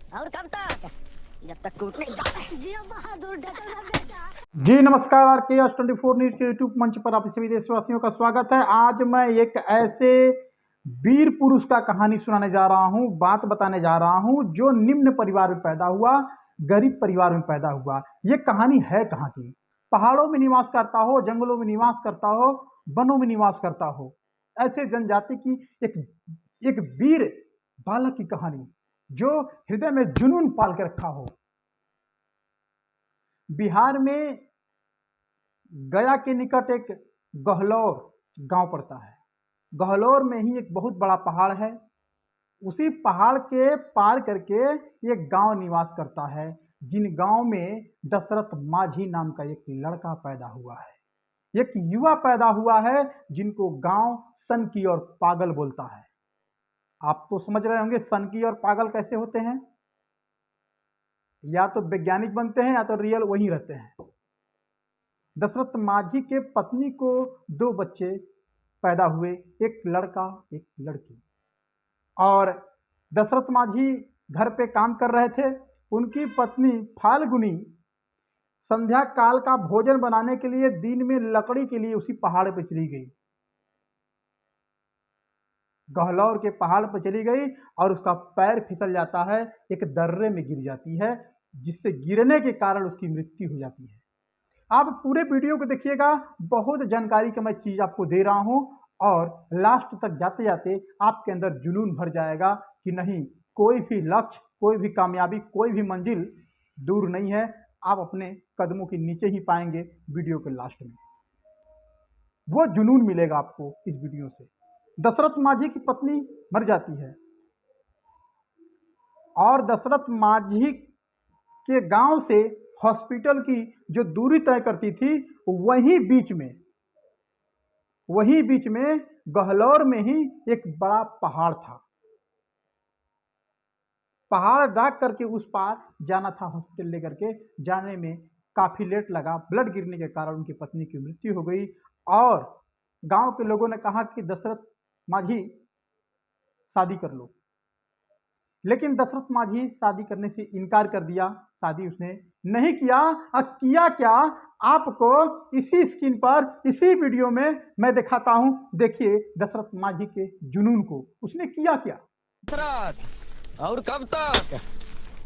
और कब तक? जब तक टूट नहीं जाता। जियो बहादुर डटल बेटा। जी नमस्कार, RKS 24 न्यूज के यूट्यूब मंच पर आप सभी देशवासियों का स्वागत है। आज मैं एक ऐसे वीर पुरुष का कहानी सुनाने जा रहा हूं, बात बताने जा रहा हूं, जो निम्न परिवार में पैदा हुआ, गरीब परिवार में पैदा हुआ। ये कहानी है कहाँ की? पहाड़ों में निवास करता हो, जंगलों में निवास करता हो, वनों में निवास करता हो, ऐसे जनजाति की एक एक वीर बालक की कहानी, जो हृदय में जुनून पाल के रखा हो। बिहार में गया के निकट एक गहलौर गांव पड़ता है। गहलौर में ही एक बहुत बड़ा पहाड़ है। उसी पहाड़ के पार करके एक गांव निवास करता है, जिन गांव में दशरथ माझी नाम का एक लड़का पैदा हुआ है। एक युवा पैदा हुआ है जिनको गांव सनकी और पागल बोलता है। आप तो समझ रहे होंगे सनकी और पागल कैसे होते हैं। या तो वैज्ञानिक बनते हैं या तो रियल वहीं रहते हैं। दशरथ माझी के पत्नी को 2 बच्चे पैदा हुए, एक लड़का एक लड़की। और दशरथ माझी घर पे काम कर रहे थे। उनकी पत्नी फाल्गुनी संध्या काल का भोजन बनाने के लिए दिन में लकड़ी के लिए उसी पहाड़ पर चली गई। गहलौर के पहाड़ पर चली गई और उसका पैर फिसल जाता है, एक दर्रे में गिर जाती है, जिससे गिरने के कारण उसकी मृत्यु हो जाती है। आप पूरे वीडियो को देखिएगा, बहुत जानकारी की मैं चीज आपको दे रहा हूं और लास्ट तक जाते जाते आपके अंदर जुनून भर जाएगा कि नहीं, कोई भी लक्ष्य, कोई भी कामयाबी, कोई भी मंजिल दूर नहीं है। आप अपने कदमों के नीचे ही पाएंगे। वीडियो के लास्ट में वो जुनून मिलेगा आपको इस वीडियो से। दशरथ माझी की पत्नी मर जाती है और दशरथ माझी के गांव से हॉस्पिटल की जो दूरी तय करती थी, वही बीच में गहलौर में ही एक बड़ा पहाड़ था। पहाड़ डाक करके उस पार जाना था हॉस्पिटल लेकर के। जाने में काफी लेट लगा। ब्लड गिरने के कारण उनकी पत्नी की मृत्यु हो गई और गांव के लोगों ने कहा कि दशरथ माझी शादी कर लो। लेकिन दशरथ माझी शादी करने से इनकार कर दिया। शादी उसने नहीं किया। किया क्या, आपको इसी स्क्रीन पर, इसी वीडियो में मैं दिखाता हूं। देखिए दशरथ माझी के जुनून को उसने किया क्या। दशरथ, और कब तक?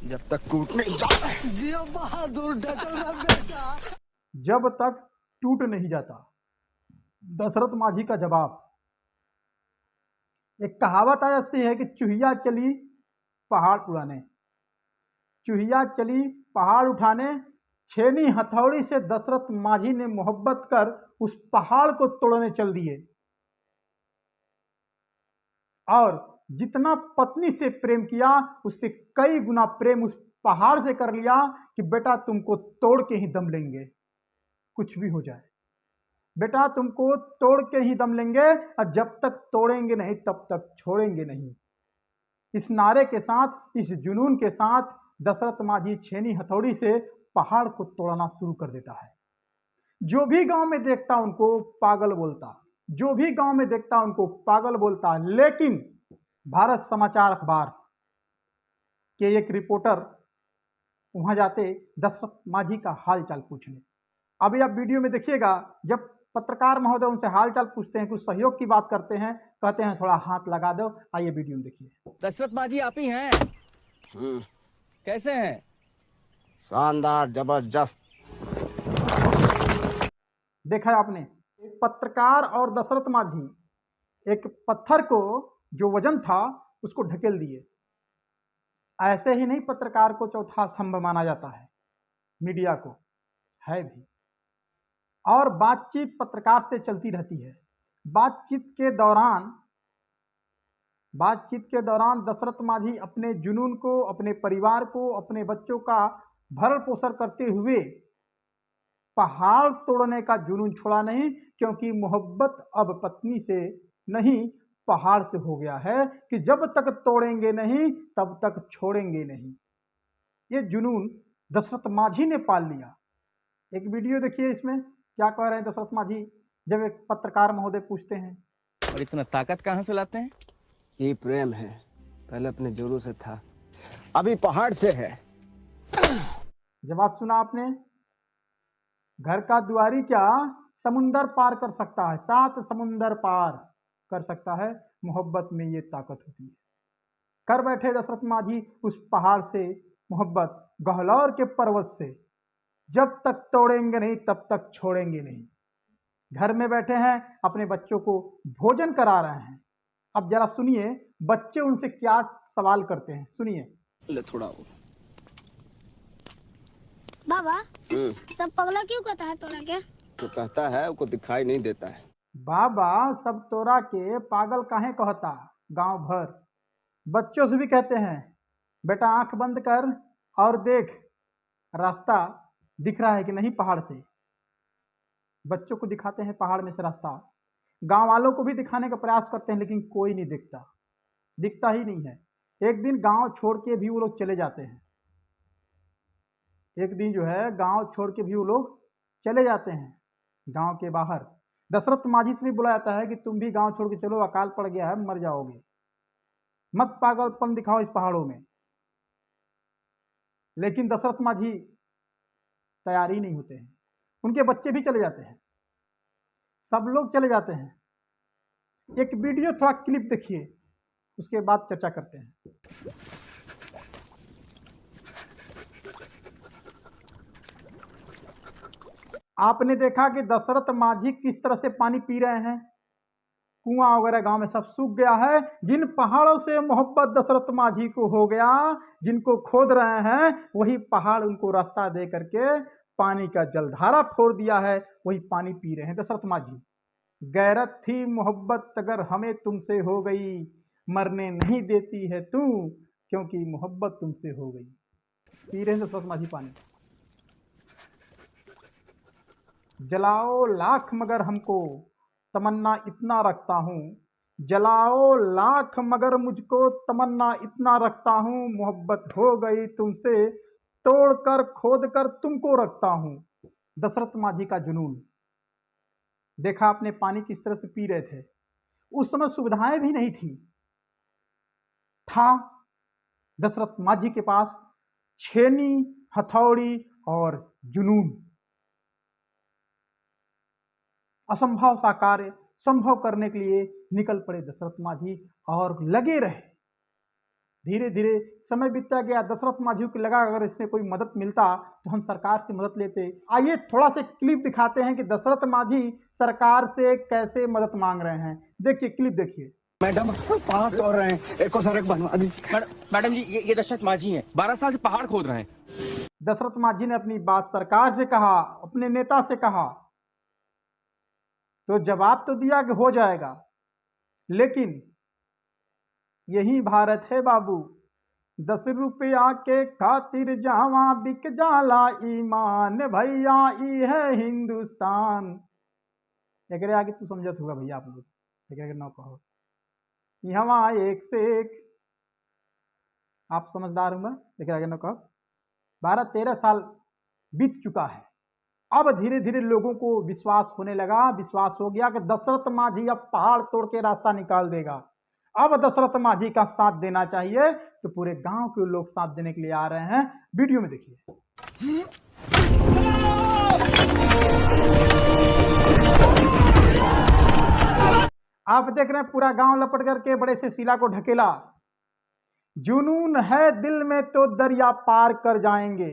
जब तक टूट नहीं जाता। जियो बहादुर डटल बेटा। जब तक टूट नहीं जाता। दशरथ माझी का जवाब, एक कहावत ऐसी है कि चूहिया चली पहाड़ उड़ाने, चूहिया चली पहाड़ उठाने, छेनी हथौड़ी से दशरथ माझी ने मोहब्बत कर उस पहाड़ को तोड़ने चल दिए और जितना पत्नी से प्रेम किया उससे कई गुना प्रेम उस पहाड़ से कर लिया कि बेटा तुमको तोड़ के ही दम लेंगे, कुछ भी हो जाए, बेटा तुमको तोड़ के ही दम लेंगे और जब तक तोड़ेंगे नहीं तब तक छोड़ेंगे नहीं। इस नारे के साथ, इस जुनून के साथ दशरथ माझी छेनी हथौड़ी से पहाड़ को तोड़ना शुरू कर देता है। जो भी गांव में देखता उनको पागल बोलता, जो भी गांव में देखता उनको पागल बोलता। लेकिन भारत समाचार अखबार के एक रिपोर्टर वहां जाते दशरथ माझी का हाल चाल पूछने। अभी आप वीडियो में देखिएगा, जब पत्रकार महोदय उनसे हालचाल पूछते हैं, कुछ सहयोग की बात करते हैं, कहते हैं थोड़ा हाथ लगा दो। आइए वीडियो में देखिए। दशरथ माझी आप ही हैं? कैसे हैं? शानदार, जबरदस्त। देखा है आपने, एक पत्रकार और दशरथ माझी एक पत्थर को जो वजन था उसको ढकेल दिए। ऐसे ही नहीं पत्रकार को चौथा स्तंभ माना जाता है, मीडिया को है भी। और बातचीत पत्रकार से चलती रहती है। बातचीत के दौरान दशरथ माझी अपने जुनून को, अपने परिवार को, अपने बच्चों का भरण पोषण करते हुए पहाड़ तोड़ने का जुनून छोड़ा नहीं, क्योंकि मोहब्बत अब पत्नी से नहीं पहाड़ से हो गया है कि जब तक तोड़ेंगे नहीं तब तक छोड़ेंगे नहीं। ये जुनून दशरथ माझी ने पाल लिया। एक वीडियो देखिए, इसमें क्या कह रहे हैं दशरथ माझी जब एक पत्रकार महोदय पूछते हैं। और इतना ताकत कहाँ से लाते हैं? ये प्रेम है, पहले अपने जोरों से था, अभी पहाड़ से है। जवाब सुना आपने। घर का दुआरी क्या समुंदर पार कर सकता है, 7 समुंदर पार कर सकता है। मोहब्बत में ये ताकत होती है। कर बैठे दशरथ माझी उस पहाड़ से मोहब्बत, गहलौर के पर्वत से। जब तक तोड़ेंगे नहीं तब तक छोड़ेंगे नहीं। घर में बैठे हैं, अपने बच्चों को भोजन करा रहे हैं। अब जरा सुनिए बच्चे उनसे क्या सवाल करते हैं, सुनिए। ले थोड़ा वो। बाबा सब पगला क्यों कहता है तोरा के? तो कहता है उसको दिखाई नहीं देता है। बाबा सब तोरा के पागल काहे कहता, गांव भर। बच्चों से भी कहते हैं बेटा आंख बंद कर और देख रास्ता दिख रहा है कि नहीं पहाड़ से। बच्चों को दिखाते हैं पहाड़ में से रास्ता। गांव वालों को भी दिखाने का प्रयास करते हैं लेकिन कोई नहीं दिखता, दिखता ही नहीं है। एक दिन गांव छोड़ के भी वो लोग चले जाते हैं। एक दिन जो है गांव छोड़ के भी वो लोग चले जाते हैं गांव के बाहर। दशरथ माझी से भी बुलाया जाता है कि तुम भी गांव छोड़ के चलो, अकाल पड़ गया है, मर जाओगे, मत पागलपन दिखाओ इस पहाड़ों में। लेकिन दशरथ माझी तैयार ही नहीं होते हैं। उनके बच्चे भी चले जाते हैं, सब लोग चले जाते हैं। एक वीडियो थोड़ा क्लिप देखिए, उसके बाद चर्चा करते हैं। आपने देखा कि दशरथ माझी किस तरह से पानी पी रहे हैं। कुआं वगैरह गांव में सब सूख गया है। जिन पहाड़ों से मोहब्बत दशरथ माझी को हो गया, जिनको खोद रहे हैं, वही पहाड़ उनको रास्ता दे करके पानी का जलधारा फोड़ दिया है, वही पानी पी रहे हैं दशरथ माझी। गैरत थी मोहब्बत अगर हमें तुमसे हो गई, मरने नहीं देती है तू क्योंकि मोहब्बत तुमसे हो गई। पी रहे हैं दशरथ माझी पानी। जलाओ लाख मगर हमको तमन्ना इतना रखता हूँ, जलाओ लाख मगर मुझको तमन्ना इतना रखता हूँ, मोहब्बत हो गई तुमसे तोड़कर खोद कर तुमको रखता हूँ। दशरथ माझी का जुनून देखा आपने, पानी किस तरह से पी रहे थे। उस समय सुविधाएं भी नहीं थी। था दशरथ माझी के पास छेनी, हथौड़ी और जुनून। असंभव सा कार्य संभव करने के लिए निकल पड़े दशरथ माझी और लगे रहे। धीरे धीरे समय बीतता गया। दशरथ माझी को लगा अगर इसमें कोई मदद मिलता तो हम सरकार से मदद लेते। आइए थोड़ा सा क्लिप दिखाते हैं कि दशरथ माझी सरकार से कैसे मदद मांग रहे हैं। देखिए क्लिप देखिए। मैडम पहाड़ तोड़ रहे हैं, एक सड़क बनवा दीजिए। मैडम जी ये दशरथ माझी हैं, 12 साल से पहाड़ खोद रहे हैं। दशरथ माझी ने अपनी बात सरकार से कहा, अपने नेता से कहा, तो जवाब तो दिया कि हो जाएगा। लेकिन यही भारत है बाबू, 10 रुपया के खातिर जावा बिक जाला ईमान, भैया ई है हिंदुस्तान। एक आगे तू समझत होगा भैया आप लोग, एक न कहो यहाँ एक से एक, आप समझदार होंगे। एक आगे न कहो। 12-13 साल बीत चुका है। अब धीरे धीरे लोगों को विश्वास होने लगा, विश्वास हो गया कि दशरथ माझी अब पहाड़ तोड़ के रास्ता निकाल देगा। अब दशरथ माझी का साथ देना चाहिए, तो पूरे गांव के लोग साथ देने के लिए आ रहे हैं। वीडियो में देखिए। आप देख रहे हैं पूरा गांव लपट करके बड़े से शिला को ढकेला। जुनून है दिल में तो दरिया पार कर जाएंगे,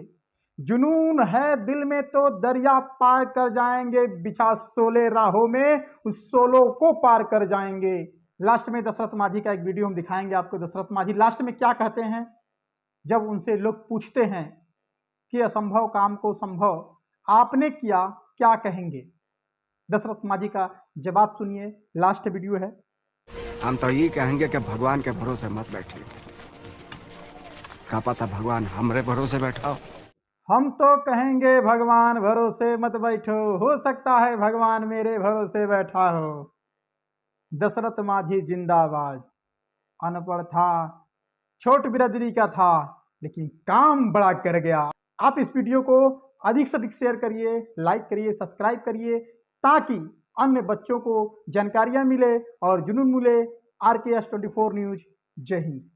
जुनून है दिल में तो दरिया पार कर जाएंगे, बिछा 16 राहों में उस 16 को पार कर जाएंगे। लास्ट में दशरथ माझी का एक वीडियो हम दिखाएंगे आपको। दशरथ माझी लास्ट में क्या कहते हैं जब उनसे लोग पूछते हैं कि असंभव काम को संभव आपने किया, क्या कहेंगे? दशरथ माझी का जवाब सुनिए, लास्ट वीडियो है। हम तो ये कहेंगे कि भगवान के भरोसे मत बैठिए, क्या पता भगवान हमरे भरोसे बैठा हो। हम तो कहेंगे भगवान भरोसे मत बैठो, हो सकता है भगवान मेरे भरोसे बैठा हो। दशरथ माझी जिंदाबाद। अनपढ़ था, छोट बिरादरी का था, लेकिन काम बड़ा कर गया। आप इस वीडियो को अधिक से अधिक शेयर करिए, लाइक करिए, सब्सक्राइब करिए, ताकि अन्य बच्चों को जानकारियां मिले और जुनून मिले। RKS 24 news. जय हिंद।